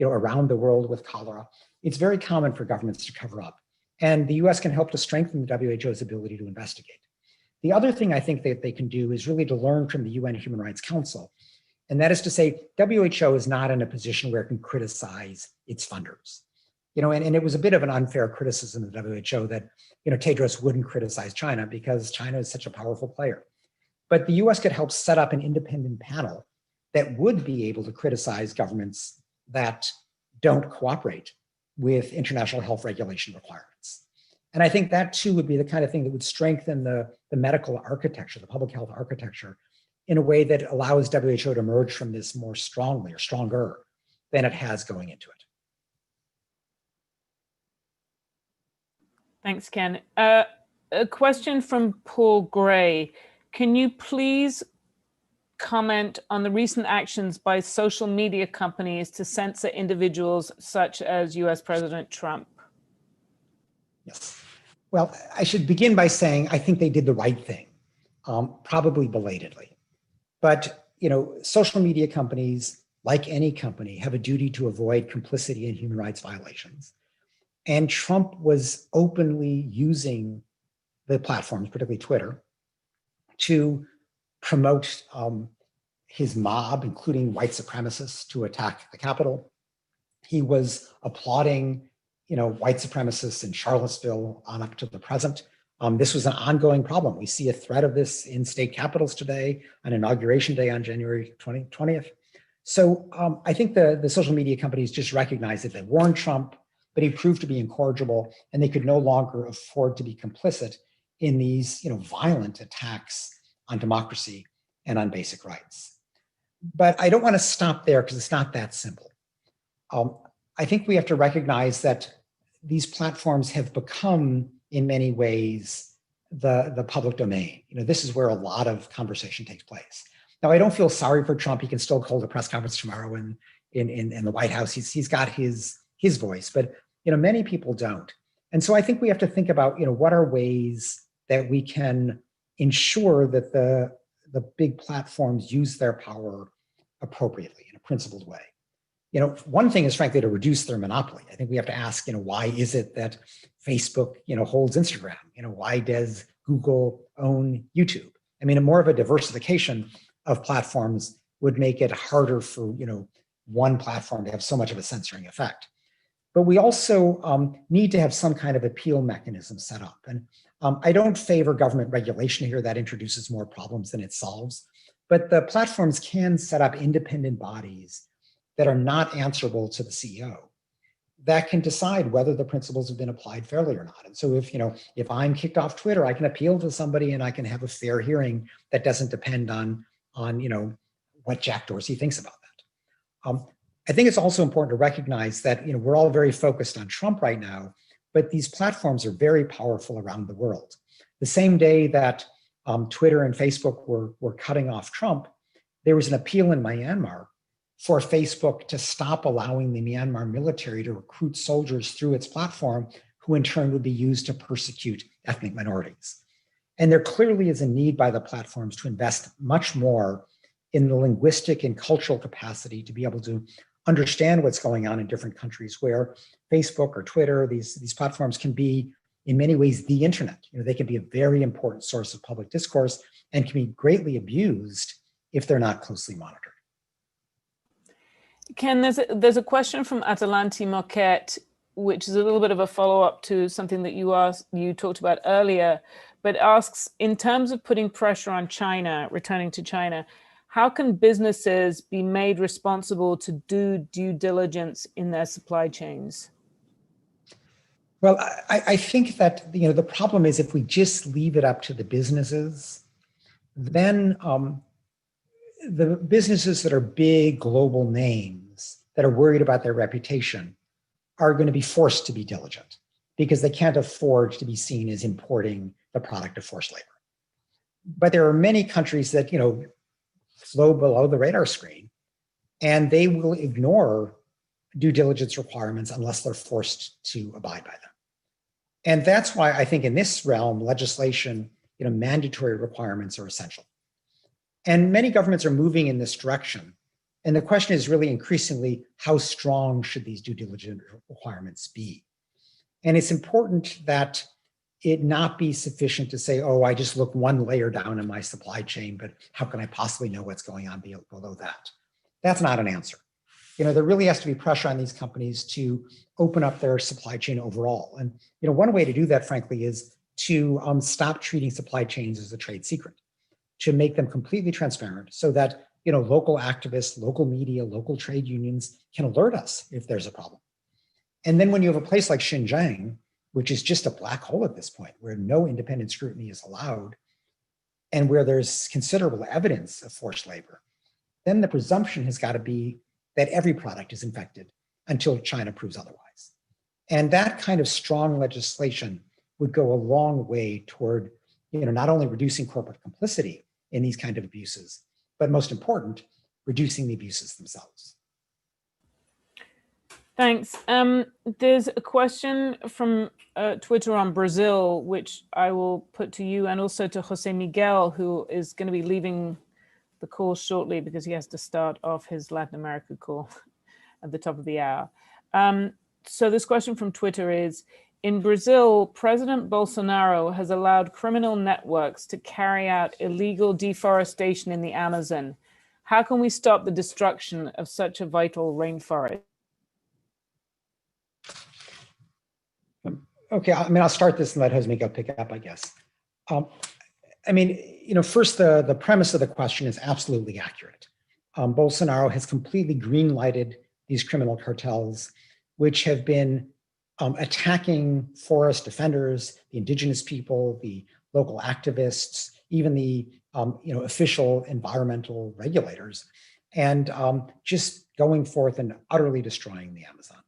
around the world with cholera. It's very common for governments to cover up. And the US can help to strengthen the WHO's ability to investigate. The other thing I think that they can do is really to learn from the UN Human Rights Council. And that is to say, WHO is not in a position where it can criticize its funders. And it was a bit of an unfair criticism of the WHO that, Tedros wouldn't criticize China because China is such a powerful player. But the US could help set up an independent panel that would be able to criticize governments that don't cooperate with international health regulation requirements. And I think that too would be the kind of thing that would strengthen the medical architecture, the public health architecture, in a way that allows WHO to emerge from this more strongly or stronger than it has going into it. Thanks, Ken. A question from Paul Gray. Can you please comment on the recent actions by social media companies to censor individuals such as US President Trump? Yes. Well, I should begin by saying I think they did the right thing, probably belatedly. But, social media companies, like any company, have a duty to avoid complicity in human rights violations. And Trump was openly using the platforms, particularly Twitter, to promote his mob, including white supremacists, to attack the Capitol. He was applauding, white supremacists in Charlottesville on up to the present. This was an ongoing problem. We see a threat of this in state capitals today, on Inauguration Day on January 20th. So I think the social media companies just recognize that they warned Trump, but he proved to be incorrigible, and they could no longer afford to be complicit in these violent attacks on democracy and on basic rights. But I don't want to stop there because it's not that simple. I think we have to recognize that these platforms have become, in many ways, the public domain. This is where a lot of conversation takes place. Now, I don't feel sorry for Trump. He can still hold a press conference tomorrow in the White House. He's got his voice, but many people don't. And so I think we have to think about what are ways that we can ensure that the big platforms use their power appropriately in a principled way. One thing is frankly to reduce their monopoly. I think we have to ask, why is it that Facebook, holds Instagram? Why does Google own YouTube? I mean, more of a diversification of platforms would make it harder for, one platform to have so much of a censoring effect. But we also need to have some kind of appeal mechanism set up. And I don't favor government regulation here. That introduces more problems than it solves. But the platforms can set up independent bodies that are not answerable to the CEO that can decide whether the principles have been applied fairly or not. And so if I'm kicked off Twitter, I can appeal to somebody and I can have a fair hearing that doesn't depend on what Jack Dorsey thinks about that. I think it's also important to recognize that we're all very focused on Trump right now, but these platforms are very powerful around the world. The same day that Twitter and Facebook were cutting off Trump, there was an appeal in Myanmar for Facebook to stop allowing the Myanmar military to recruit soldiers through its platform, who in turn would be used to persecute ethnic minorities. And there clearly is a need by the platforms to invest much more in the linguistic and cultural capacity to be able to understand what's going on in different countries, where Facebook or Twitter, these platforms can be in many ways the internet. They can be a very important source of public discourse and can be greatly abused if they're not closely monitored. Ken, there's a question from Atalanti Marquette, which is a little bit of a follow-up to something that you talked about earlier, but asks, in terms of putting pressure on China, returning to China, how can businesses be made responsible to do due diligence in their supply chains? Well, I think that the problem is if we just leave it up to the businesses, then the businesses that are big global names that are worried about their reputation are going to be forced to be diligent because they can't afford to be seen as importing the product of forced labor. But there are many countries that, flow below the radar screen, and they will ignore due diligence requirements unless they're forced to abide by them. And that's why I think in this realm, legislation, mandatory requirements are essential. And many governments are moving in this direction. And the question is really increasingly, how strong should these due diligence requirements be? And it's important that it not be sufficient to say, oh, I just look one layer down in my supply chain, but how can I possibly know what's going on below that? That's not an answer. There really has to be pressure on these companies to open up their supply chain overall. And one way to do that, frankly, is to stop treating supply chains as a trade secret, to make them completely transparent so that local activists, local media, local trade unions can alert us if there's a problem. And then when you have a place like Xinjiang, which is just a black hole at this point, where no independent scrutiny is allowed, and where there's considerable evidence of forced labor, then the presumption has got to be that every product is infected until China proves otherwise. And that kind of strong legislation would go a long way toward, not only reducing corporate complicity in these kind of abuses, but most important, reducing the abuses themselves. Thanks. There's a question from Twitter on Brazil, which I will put to you and also to Jose Miguel, who is going to be leaving the call shortly because he has to start off his Latin America call at the top of the hour. So this question from Twitter is, in Brazil, President Bolsonaro has allowed criminal networks to carry out illegal deforestation in the Amazon. How can we stop the destruction of such a vital rainforest? Okay, I'll start this and let Jose Miguel pick up, I guess. First, the premise of the question is absolutely accurate. Bolsonaro has completely green-lighted these criminal cartels, which have been attacking forest defenders, the indigenous people, the local activists, even the official environmental regulators, and just going forth and utterly destroying the Amazon.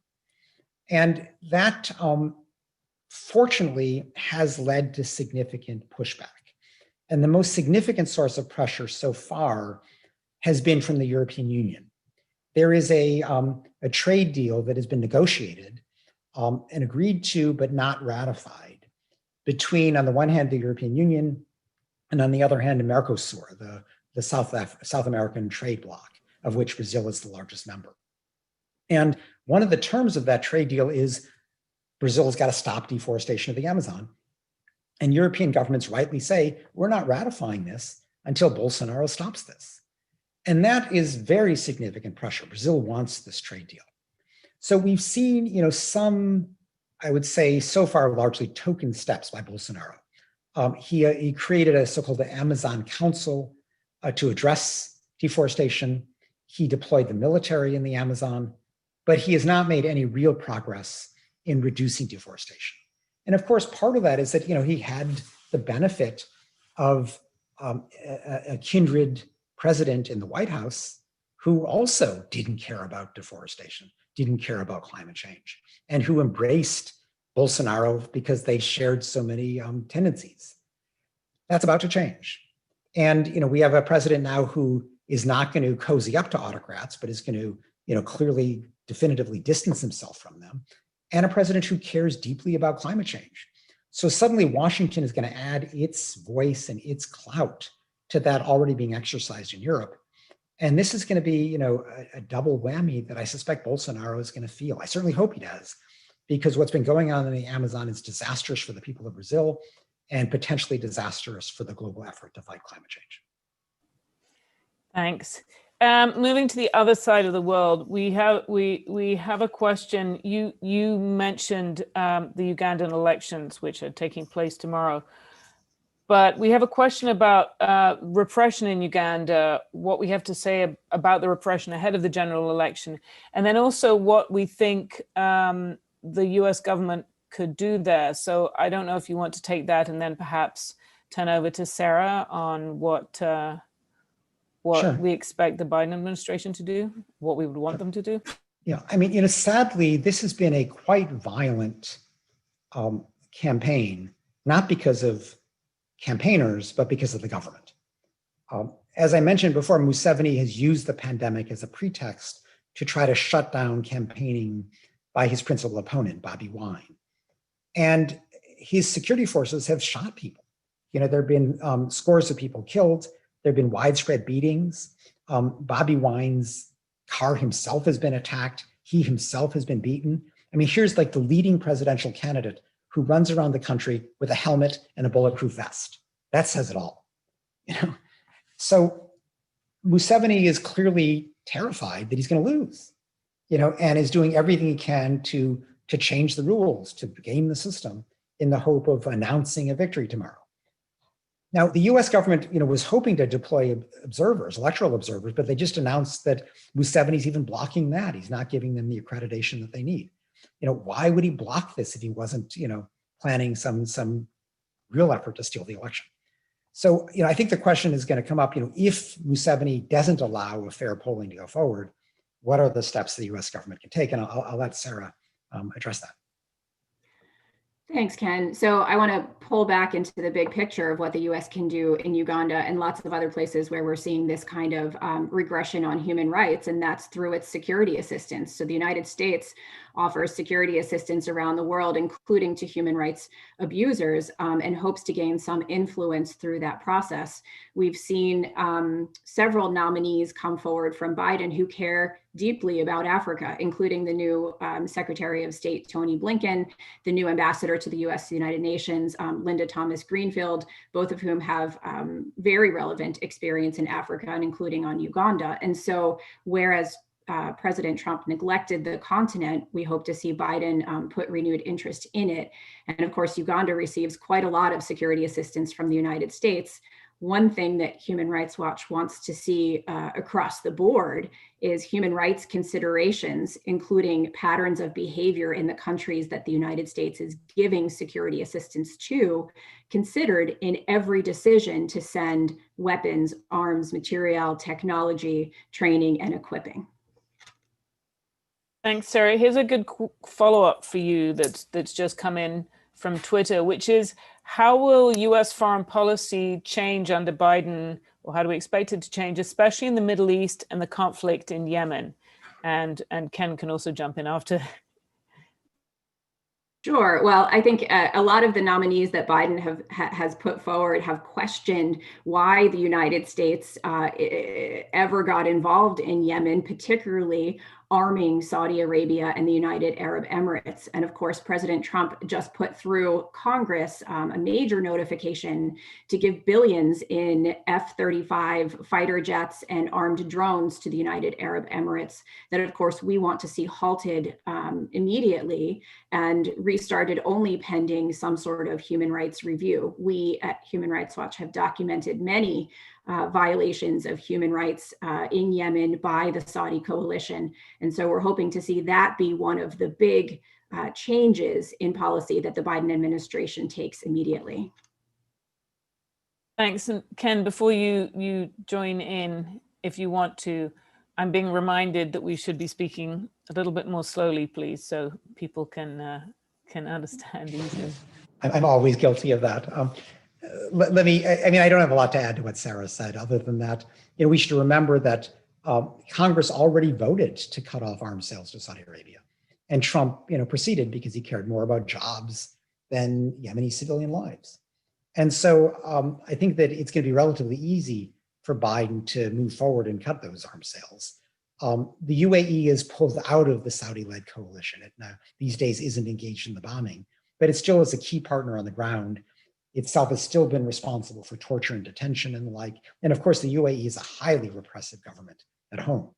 And that, fortunately, has led to significant pushback. And the most significant source of pressure so far has been from the European Union. There is a trade deal that has been negotiated and agreed to, but not ratified, between, on the one hand, the European Union, and on the other hand, Mercosur, the South American trade bloc, of which Brazil is the largest member. And one of the terms of that trade deal is Brazil's got to stop deforestation of the Amazon. And European governments rightly say, we're not ratifying this until Bolsonaro stops this. And that is very significant pressure. Brazil wants this trade deal. So we've seen, some, I would say, so far largely token steps by Bolsonaro. He created a so-called Amazon Council to address deforestation. He deployed the military in the Amazon, but he has not made any real progress in reducing deforestation. And of course, part of that is that he had the benefit of a kindred president in the White House who also didn't care about deforestation, didn't care about climate change, and who embraced Bolsonaro because they shared so many tendencies. That's about to change. And we have a president now who is not going to cozy up to autocrats, but is going to clearly, definitively distance himself from them, and a president who cares deeply about climate change. So suddenly Washington is going to add its voice and its clout to that already being exercised in Europe. And this is going to be, a double whammy that I suspect Bolsonaro is going to feel. I certainly hope he does, because what's been going on in the Amazon is disastrous for the people of Brazil and potentially disastrous for the global effort to fight climate change. Thanks. Moving to the other side of the world, we have a question. You mentioned the Ugandan elections, which are taking place tomorrow. But we have a question about repression in Uganda, what we have to say about the repression ahead of the general election, and then also what we think the US government could do there. So I don't know if you want to take that and then perhaps turn over to Sarah on what Sure. we expect the Biden administration to do, what we would want them to do. Yeah, I mean, sadly, this has been a quite violent campaign, not because of campaigners, but because of the government. As I mentioned before, Museveni has used the pandemic as a pretext to try to shut down campaigning by his principal opponent, Bobi Wine. And his security forces have shot people. There have been scores of people killed. There have been widespread beatings. Bobi Wine's car himself has been attacked. He himself has been beaten. I mean, here's like the leading presidential candidate who runs around the country with a helmet and a bulletproof vest. That says it all. So Museveni is clearly terrified that he's going to lose, and is doing everything he can to change the rules, to game the system in the hope of announcing a victory tomorrow. Now, the US government, was hoping to deploy observers, electoral observers, but they just announced that Museveni's even blocking that. He's not giving them the accreditation that they need. Why would he block this if he wasn't, planning some real effort to steal the election? So, I think the question is going to come up, if Museveni doesn't allow a fair polling to go forward, what are the steps the US government can take? And I'll let Sarah address that. Thanks, Ken. So I want to pull back into the big picture of what the US can do in Uganda and lots of other places where we're seeing this kind of regression on human rights, and that's through its security assistance. So the United States offers security assistance around the world, including to human rights abusers, and hopes to gain some influence through that process. We've seen several nominees come forward from Biden who care deeply about Africa, including the new Secretary of State, Tony Blinken, the new ambassador to the US to the United Nations, Linda Thomas Greenfield, both of whom have very relevant experience in Africa and including on Uganda. And so whereas President Trump neglected the continent, we hope to see Biden put renewed interest in it. And of course, Uganda receives quite a lot of security assistance from the United States. one thing that Human Rights Watch wants to see across the board is human rights considerations, including patterns of behavior in the countries that the United States is giving security assistance to, considered in every decision to send weapons, arms, material, technology, training, and equipping. Thanks, Sarah. Here's a good follow-up for you that's just come in from Twitter, which is, how will US foreign policy change under Biden, or how do we expect it to change, especially in the Middle East and the conflict in Yemen? And Ken can also jump in after. Sure. Well, I think a lot of the nominees that Biden has put forward have questioned why the United States ever got involved in Yemen, particularly arming Saudi Arabia and the United Arab Emirates. And of course, President Trump just put through Congress a major notification to give billions in F-35 fighter jets and armed drones to the United Arab Emirates that, of course, we want to see halted immediately and restarted only pending some sort of human rights review. We at Human Rights Watch have documented many violations of human rights in Yemen by the Saudi coalition. And so we're hoping to see that be one of the big changes in policy that the Biden administration takes immediately. Thanks. And Ken, before you join in, if you want to, I'm being reminded that we should be speaking a little bit more slowly, please, so people can understand easily. I'm always guilty of that. Let me, I mean, I don't have a lot to add to what Sarah said, other than that, we should remember that Congress already voted to cut off arms sales to Saudi Arabia. And Trump, proceeded because he cared more about jobs than Yemeni civilian lives. And so I think that it's going to be relatively easy for Biden to move forward and cut those arms sales. The UAE is pulled out of the Saudi-led coalition. It now these days isn't engaged in the bombing, but it still is a key partner on the ground. Itself has still been responsible for torture and detention and the like. And of course, the UAE is a highly repressive government at home.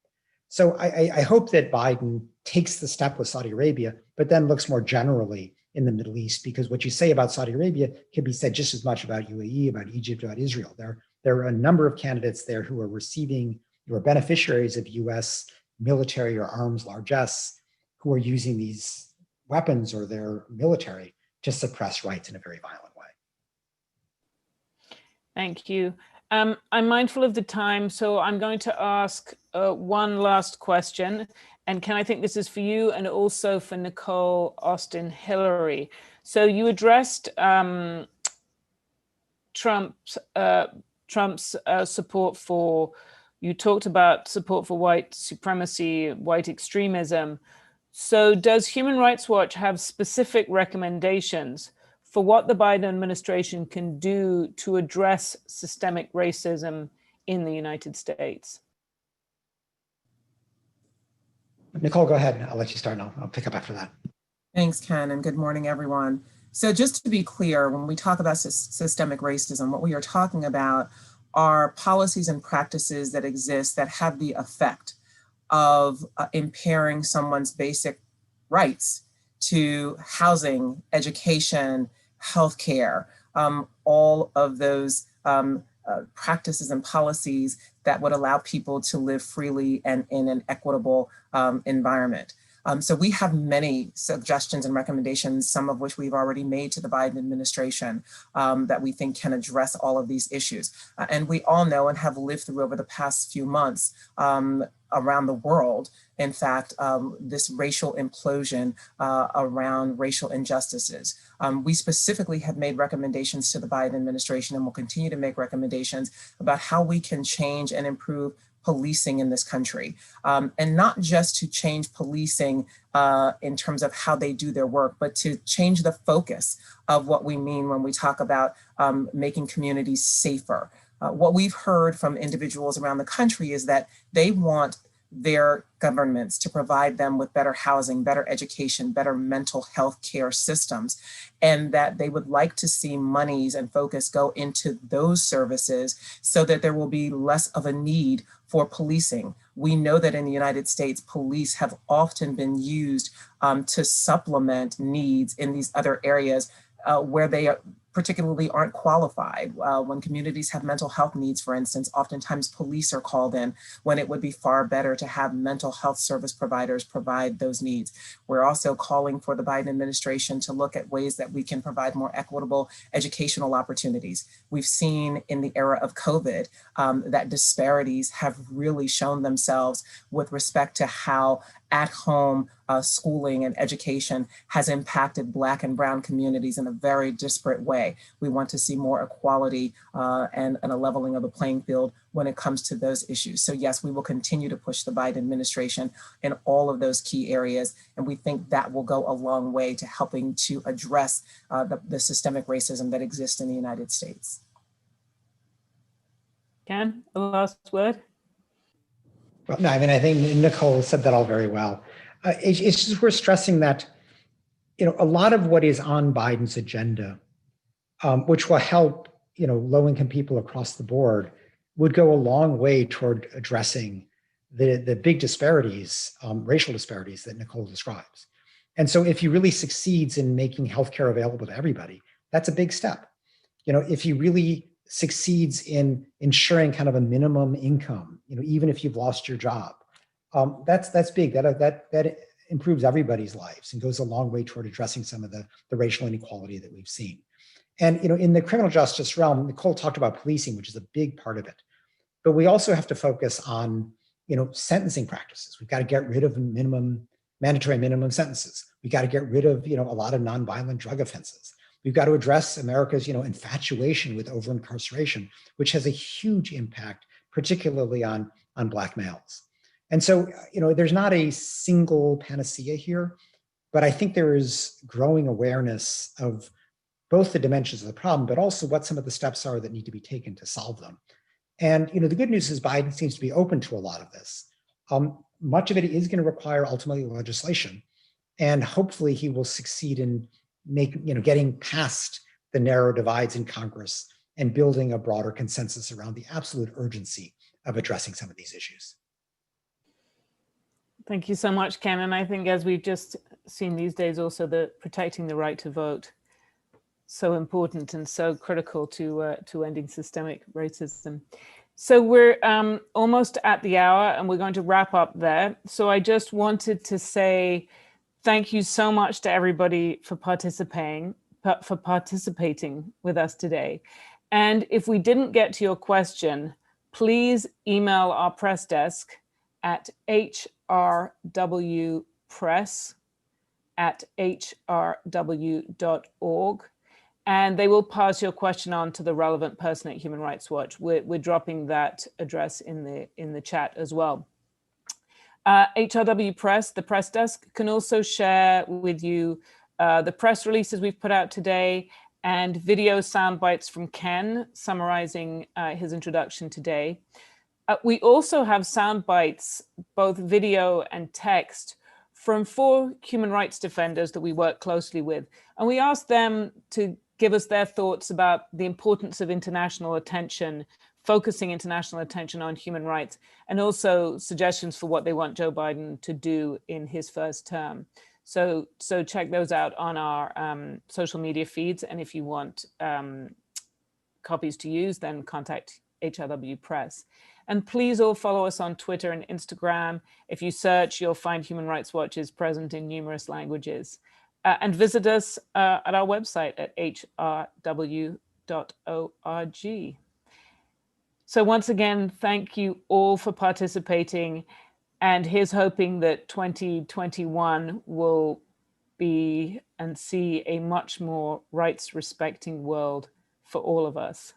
So I hope that Biden takes the step with Saudi Arabia, but then looks more generally in the Middle East, because what you say about Saudi Arabia can be said just as much about UAE, about Egypt, about Israel. There are a number of candidates there who are beneficiaries of US military or arms largesse, who are using these weapons or their military to suppress rights in a very violent way. Thank you. I'm mindful of the time, so I'm going to ask one last question. And Ken, I think this is for you and also for Nicole, Austin, Hillary. So you addressed Trump's support for, you talked about support for white supremacy, white extremism. So does Human Rights Watch have specific recommendations for what the Biden administration can do to address systemic racism in the United States? Nicole, go ahead. I'll let you start and I'll pick up after that. Thanks, Ken, and good morning, everyone. So just to be clear, when we talk about systemic racism, what we are talking about are policies and practices that exist that have the effect of impairing someone's basic rights to housing, education, healthcare, all of those practices and policies that would allow people to live freely and in an equitable environment. So we have many suggestions and recommendations, some of which we've already made to the Biden administration that we think can address all of these issues. And we all know and have lived through over the past few months around the world, in fact, this racial implosion around racial injustices. We specifically have made recommendations to the Biden administration and will continue to make recommendations about how we can change and improve policing in this country. And not just to change policing in terms of how they do their work, but to change the focus of what we mean when we talk about making communities safer. What we've heard from individuals around the country is that they want their governments to provide them with better housing, better education, better mental health care systems, and that they would like to see monies and focus go into those services so that there will be less of a need for policing. We know that in the United States, police have often been used to supplement needs in these other areas where they particularly aren't qualified. When communities have mental health needs, for instance, oftentimes police are called in when it would be far better to have mental health service providers provide those needs. We're also calling for the Biden administration to look at ways that we can provide more equitable educational opportunities. We've seen in the era of COVID that disparities have really shown themselves with respect to how at-home schooling and education has impacted Black and Brown communities in a very disparate way. We want to see more equality and a leveling of the playing field when it comes to those issues. So yes, we will continue to push the Biden administration in all of those key areas. And we think that will go a long way to helping to address the systemic racism that exists in the United States. Ken, a last word? Well, no, I mean, I think Nicole said that all very well. It's just worth stressing that, a lot of what is on Biden's agenda, which will help, low-income people across the board, would go a long way toward addressing the big disparities, racial disparities that Nicole describes. And so if he really succeeds in making healthcare available to everybody, that's a big step. If he really succeeds in ensuring kind of a minimum income, even if you've lost your job, that's big. That improves everybody's lives and goes a long way toward addressing some of the racial inequality that we've seen. And in the criminal justice realm, Nicole talked about policing, which is a big part of it. But we also have to focus on sentencing practices. We've got to get rid of mandatory minimum sentences. We got to get rid of a lot of nonviolent drug offenses. We've got to address America's infatuation with over-incarceration, which has a huge impact, particularly on Black males. And so there's not a single panacea here, but I think there is growing awareness of both the dimensions of the problem, but also what some of the steps are that need to be taken to solve them. And the good news is Biden seems to be open to a lot of this. Much of it is going to require ultimately legislation, and hopefully he will succeed in getting past the narrow divides in Congress and building a broader consensus around the absolute urgency of addressing some of these issues. Thank you so much, Ken. And I think, as we've just seen these days, also the protecting the right to vote, so important and so critical to ending systemic racism. So we're almost at the hour, and we're going to wrap up there. So I just wanted to say thank you so much to everybody for participating with us today. And if we didn't get to your question, please email our press desk at hrwpress@hrw.org, and they will pass your question on to the relevant person at Human Rights Watch. We're dropping that address in the chat as well. HRW Press, the press desk, can also share with you the press releases we've put out today and video sound bites from Ken summarizing his introduction today. We also have sound bites, both video and text, from 4 human rights defenders that we work closely with. And we asked them to give us their thoughts about the importance of international attention, focusing international attention on human rights, and also suggestions for what they want Joe Biden to do in his first term. So check those out on our social media feeds. And if you want copies to use, then contact HRW Press. And please all follow us on Twitter and Instagram. If you search, you'll find Human Rights Watch is present in numerous languages. And visit us at our website at hrw.org. So once again, thank you all for participating. And here's hoping that 2021 will be and see a much more rights-respecting world for all of us.